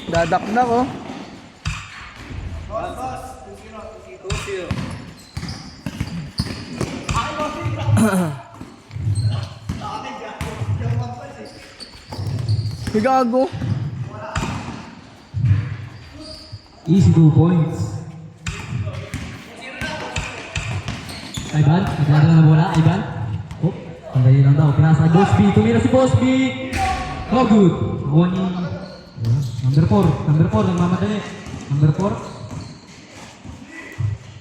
Dadakdak oh. Gago. Easy 2 points. Ivan, nagdala na bola, Ivan. Oh, sandali lang daw. Pinasa Bosby, tumira si Bosby. No good. Nakuha ni number 4, nagmamadali. Number 4.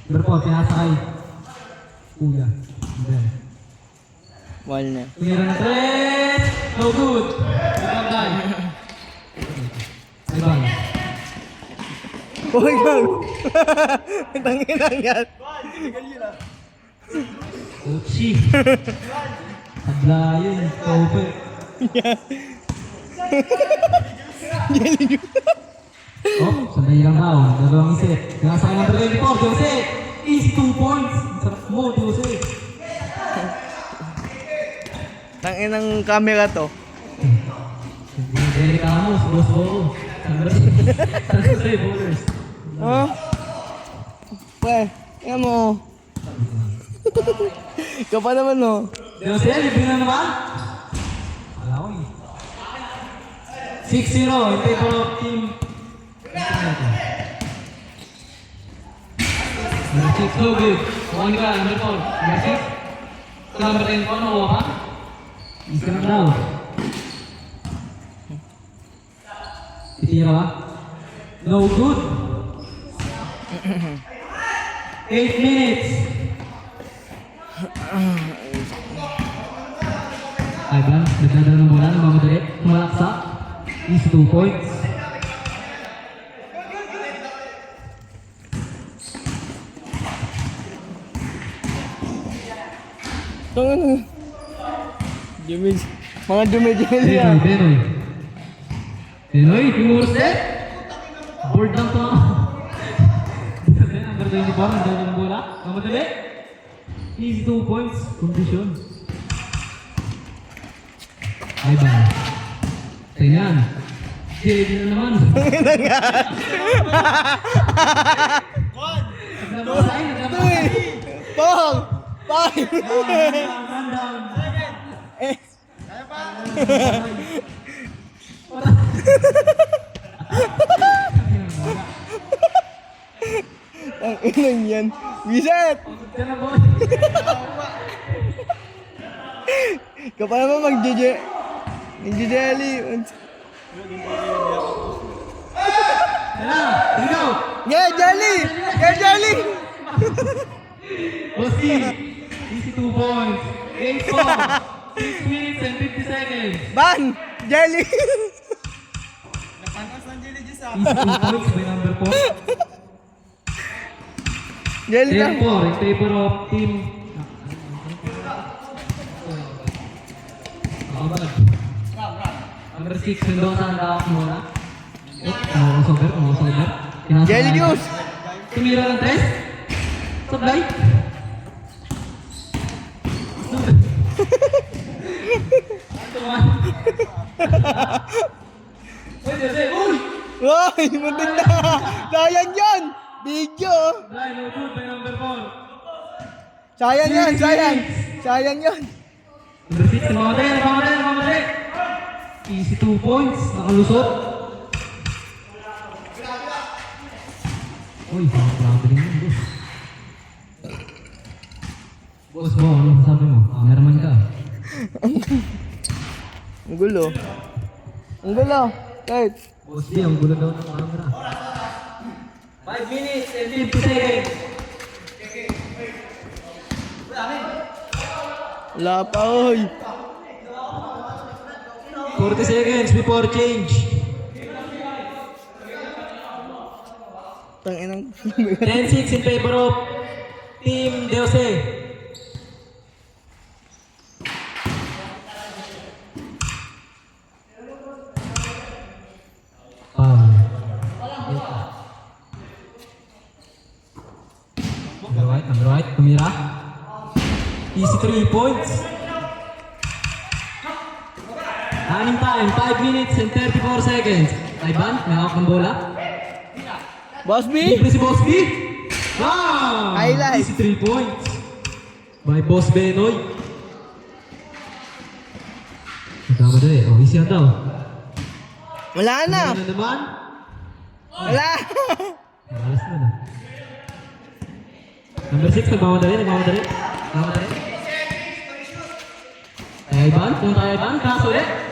Number 4, pinasa kay Kuya. Wall na. Tumira na 3. No good. Ivan guy. Ivan. Uy, gago. Tangin lang yan. Uchi. Adla yun. Kaupe. Oh, sandali lang daw. Dalawang isip. Pinasa ka number 24, Jose. Easy 2 points. Sarap mo, Jose. Tangin ng camera to. Hindi ka mo, si Boss Bobo. Sandali, bowlers. Oh? Pre, yan mo. Ikaw pa naman no. Jose, libre na naman. Wala ko eh. 6-0 in favor of team. Number 6, no good. One ka, number 4. Number 6. Number 10 ko, nakuha ka? Isa lang daw. Titira ka? No good. 8 minutes. Ivan, nagdadala ng bola, namamadali, malaksa. Easy 2 points. Tangin. Jimmy. Mga dumi-dumi yan. Benoy. Benoy, pingurus din. Board lang to. Number 24, nagdadala ng bola, namamadali. Easy 2 points. Condition. Ivan. Tingnan. JD na naman. Pong! Pong! Eh. Ang inang yan. Wiset! Kapag naman mag-jelly. Yeah, jelly! Yeah, jelly! Bossy, easy 2 points. 8-4. 6 minutes and 50 seconds. Ban! Jelly! Easy 2 points by number 4. Jelly lang. 10-4 in favor of team. Number 6, Mendoza ang dawak muna. Umusober. Jelly juice! Tumira ng 3. Sablay. Uy! Uy! Muntik na! Sayang yan! Video! Sablay, no good by number 4. Sayang yan! Sayang! Sayang yan! Number 6, namamatay. Easy 2 points, nakalusot. Uy, grabe din yun, boss. Boss mo, ano sabi mo? Cameraman ka. Ang gulo. Ang gulo. Kahit. Boss B, ang gulo daw ng camera. 5 minutes and 50 seconds. Wala pa, oy. 40 seconds before change. Tanginang. 10-6 in favor of Team Deose. Number right, tumira. Easy 3 points. Running time, 5 minutes and 34 seconds. Ivan, may hawak ng bola. Boss B? Libre si Boss B. Ah! Highlight. Easy 3 points. By Boss Benoy. Nagkamadali. Oh, easy na daw. Wala na. Ano na naman? Wala. Alas na na. Number 6, nagmamadali. Nagmamadali. Kaya Ivan, kung tayo Ivan, kaso ulit.